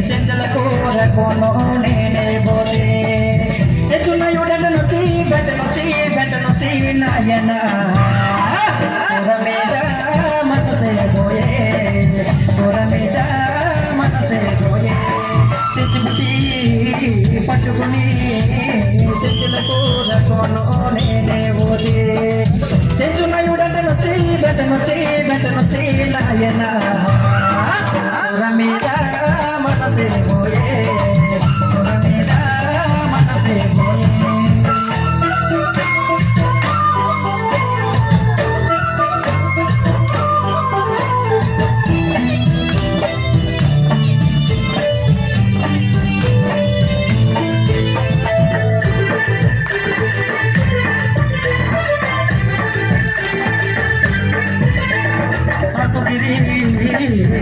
సెంచలకు రకోను నేనే పోతే సెంచునయుడనొచ్చి వెంటనొచ్చి నాయన కూర మీద మనసే పోయే కూర మీద మనసే పోయే సెంచుబుట్టి పట్టుకుని సెంచులకు రకోను నేనే పోతే సెంచునయుడనొచ్చి వెంటనొచ్చి నాయన కూర మీద మనసే పోయే కూర మీద మనసే పోయే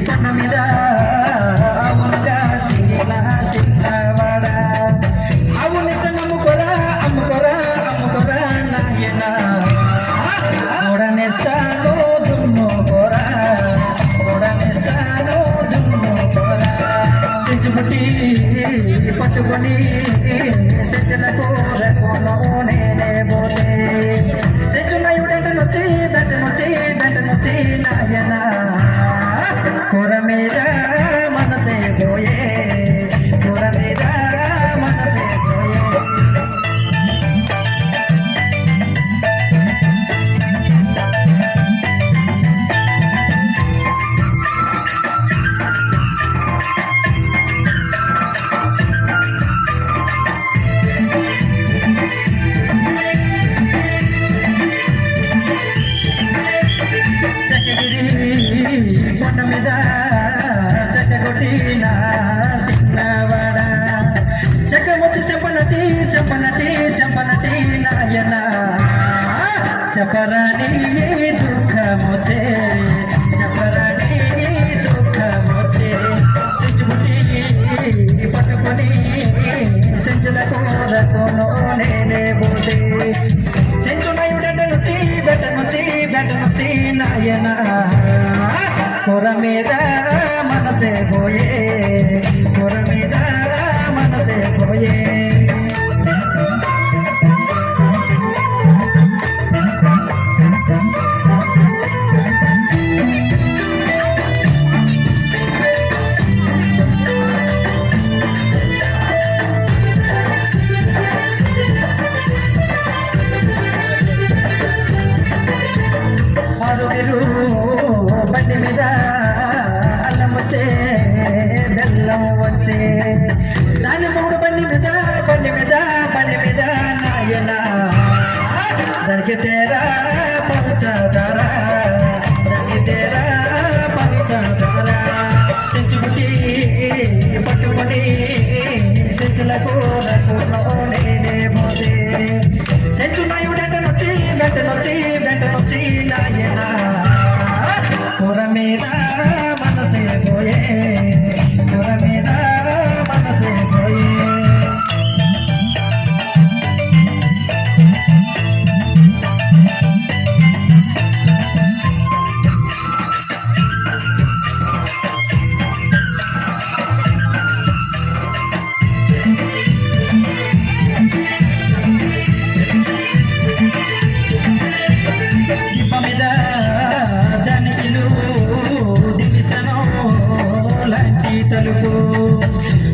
కొండ మీద అవునుగా సిన్నవాడ అవునిస్త అమ్ముకోరా నాయన గోడనేస్తాను దున్నుకోరా చెంచుబుట్టి పట్టుకొని సెంచలకు రకోను నేనే పోతే సెంచునయుడనొచ్చి వెంటనొచ్చి నాయన కూర మీద మనసే పోయే కూర మీద మనసే పోయే కొండ మీద సెకగొట్టిన సిన్నవాడ సెకమొచ్చి చెప్పనటి నాయన చెప్పరాని దుఃఖమొచ్చే సెంచుబుట్టి పట్టుకొని సెంచులకు రకోను నేనే పోతే సెంచునయుడనొచ్చి వెంటనొచ్చి నాయన కూర మీద మనసే పోయే కూర మీద మనసే పోయే బండి మీద అల్లం వచ్చే బెల్లం వచ్చే దాని మూడు బండి మీద నాయన దానికి తేరా పంచదారా సెంచుబుట్టి పట్టుకొని సెంచులకు రకోను నేనే పోతే సెంచునయుడనొచ్చి వెంటనొచ్చి నాయన కూర మీద మనసే పోయే కూర మీద మనసే పోయే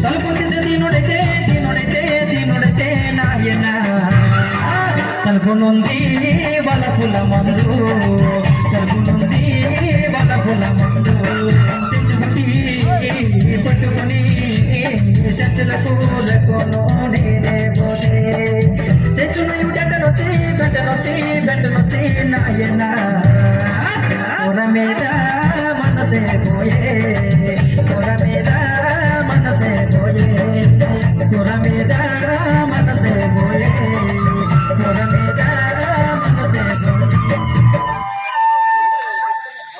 తలుపు తీసే దీనుడైతే నాయన తలుపు నుండి వలపుల మందు తెచ్చుబుట్టి పట్టుకొని సెంచులకు రకోను నేనే పోతే సెంచునయుడనొచ్చి వెంటనొచ్చి నాయన కూర మీద మనసే పోయే కూర మీద